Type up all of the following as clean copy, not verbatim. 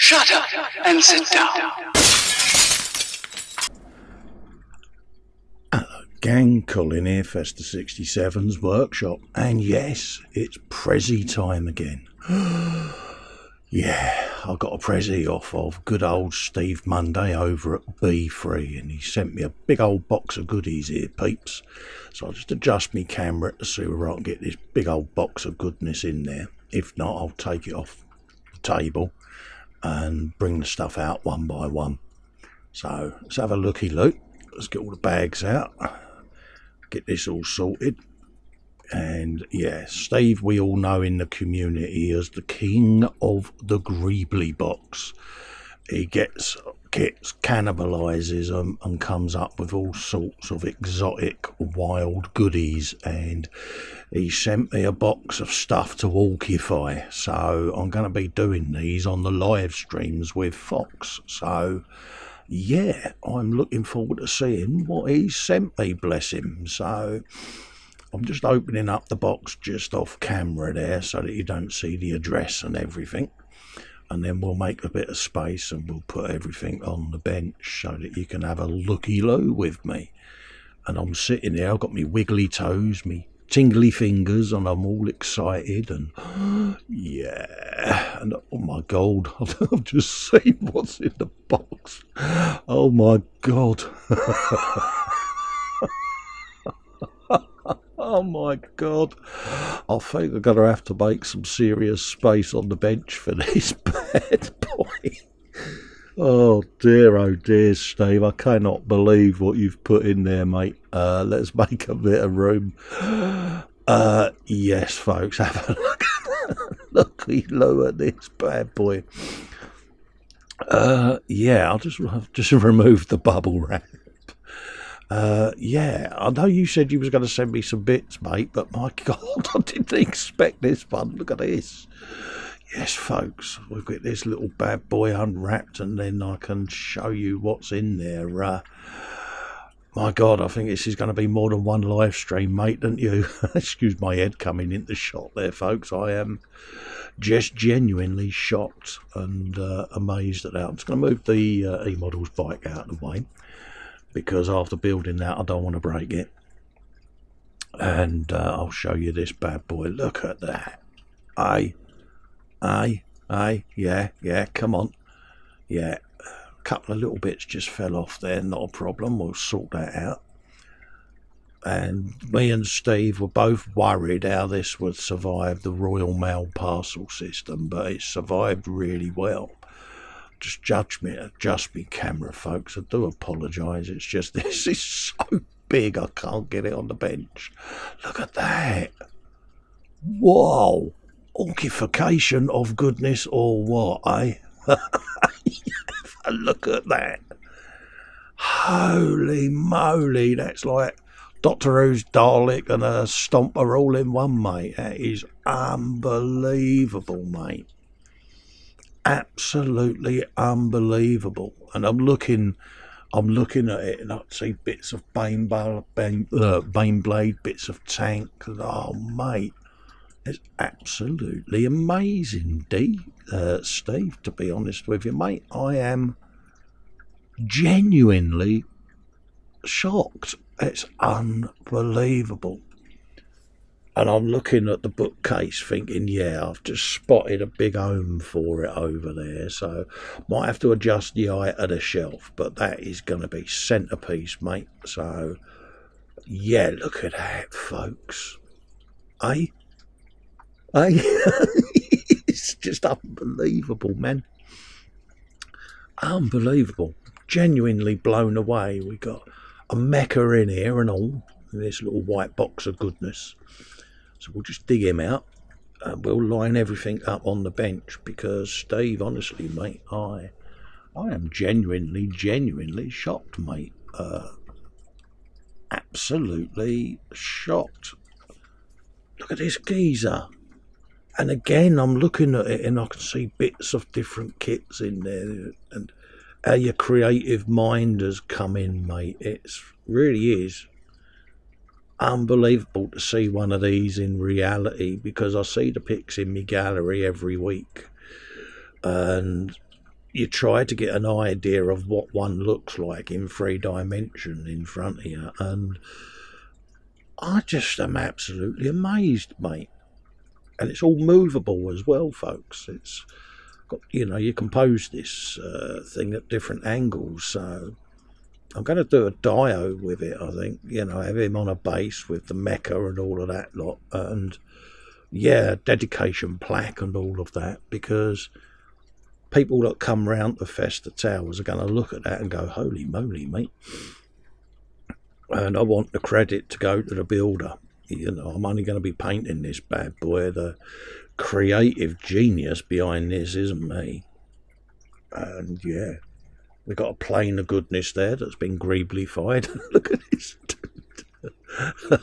Shut up and sit down. Hello gang, Colin here, Festa 67's workshop, and yes, it's prezzie time again. Yeah, I got a prezzie off of good old Steve Monday over at B.3, and he sent me a big old box of goodies here, peeps. So I'll just adjust my camera to see where I can get this big old box of goodness in there. If not, I'll take it off the table and bring the stuff out one by one. So let's have a looky look. Let's get all the bags out, get this all sorted. And yeah, Steve, we all know in the community as the king of the greebly box. He gets cannibalizes them and comes up with all sorts of exotic wild goodies, and he sent me a box of stuff to walkify, so I'm going to be doing these on the live streams with Fox. So yeah, I'm looking forward to seeing what he sent me, bless him. So I'm just opening up the box just off camera there so that you don't see the address and everything. And then we'll make a bit of space and we'll put everything on the bench so that you can have a looky-loo with me. And I'm sitting there, I've got me wiggly toes, me tingly fingers, and I'm all excited. And yeah, and oh my God, I've just seen what's in the box. Oh my God. Oh my God, I think I'm going to have to make some serious space on the bench for this bad boy. Oh dear, Steve, I cannot believe what you've put in there, mate. Let's make a bit of room. Yes, folks, have a look. Looky-loo at this bad boy. Yeah, I'll just remove the bubble wrap. Yeah, I know you said you was going to send me some bits, mate, but my God, I didn't expect this one. Look at this. Yes, folks, we've got this little bad boy unwrapped, and then I can show you what's in there. My God, I think this is going to be more than one live stream, mate, don't you? Excuse my head coming into shot there, folks. I am just genuinely shocked and amazed at that. I'm just going to move the E-Models bike out of the way, because after building that, I don't want to break it. And I'll show you this bad boy. Look at that. Yeah, come on. Yeah, a couple of little bits just fell off there, not a problem. We'll sort that out. And me and Steve were both worried how this would survive the Royal Mail parcel system, but it survived really well. Just adjust me camera, folks. I do apologise. It's just this is so big I can't get it on the bench. Look at that. Whoa. Orcification of goodness or what, eh? Look at that. Holy moly. That's like Doctor Who's Dalek and a Stomper all in one, mate. That is unbelievable, mate. Absolutely unbelievable. And I'm looking at it, and I see bits of Bane Blade, bits of tank. Oh mate, it's absolutely amazing, Steve, to be honest with you, mate. I am genuinely shocked. It's unbelievable. And I'm looking at the bookcase thinking, yeah, I've just spotted a big home for it over there. So might have to adjust the height of the shelf. But that is going to be centrepiece, mate. So, yeah, look at that, folks. Eh? It's just unbelievable, man. Unbelievable. Genuinely blown away. We got a mecha in here and all. In this little white box of goodness. So we'll just dig him out and we'll line everything up on the bench, because Steve, honestly, mate, I am genuinely shocked, mate. Absolutely shocked. Look at this geezer. And again, I'm looking at it and I can see bits of different kits in there, and how your creative mind has come in, mate. It really is unbelievable to see one of these in reality, because I see the pics in my gallery every week, and you try to get an idea of what one looks like in 3 dimension in front of you, and I just am absolutely amazed, mate. And it's all movable as well, folks. It's got, you can pose this thing at different angles. So I'm going to do a Dio with it, I think. Have him on a base with the mecha and all of that lot. And, yeah, dedication plaque and all of that. Because people that come round the Festa Towers are going to look at that and go, holy moly, mate. And I want the credit to go to the builder. I'm only going to be painting this bad boy. The creative genius behind this isn't me. And yeah, we got a plane of goodness there that's been greeblified. Look at this dude.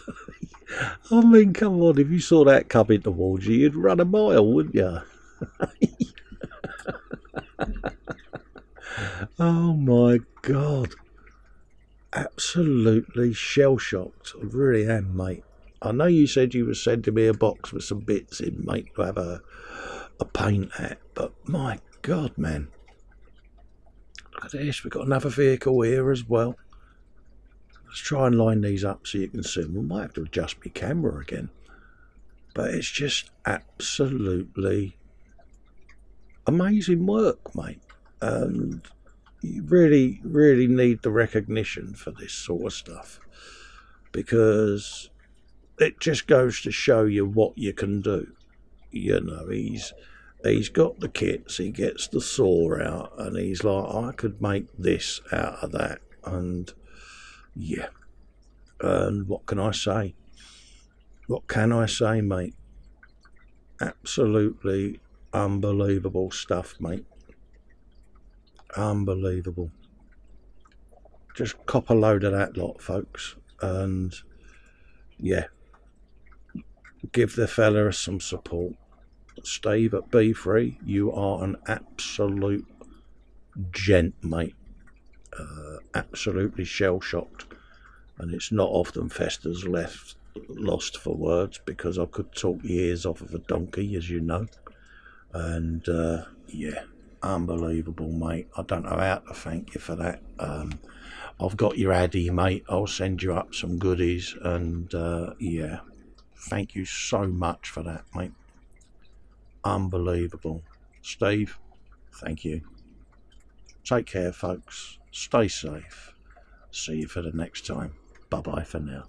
I mean, come on, if you saw that coming towards you, you'd run a mile, wouldn't you? Oh my God. Absolutely shell-shocked. I really am, mate. I know you said you were sending me a box with some bits in, mate, to have a paint at, but my God, man. Look at this. We've got another vehicle here as well. Let's try and line these up so you can see them. We might have to adjust my camera again. But it's just absolutely amazing work, mate. And you really, really need the recognition for this sort of stuff. Because it just goes to show you what you can do. He's got the kits, he gets the saw out, and he's like, I could make this out of that. And yeah. And what can I say? What can I say, mate? Absolutely unbelievable stuff, mate. Unbelievable. Just cop a load of that lot, folks. And yeah, give the fella some support. Steve at B3, you are an absolute gent, mate. Absolutely shell-shocked. And it's not often Festa's lost for words, because I could talk ears off of a donkey, as you know. And yeah, unbelievable, mate. I don't know how to thank you for that. I've got your Addy, mate. I'll send you up some goodies. And yeah, thank you so much for that, mate. Unbelievable. Steve, thank you. Take care, folks. Stay safe. See you for the next time. Bye-bye for now.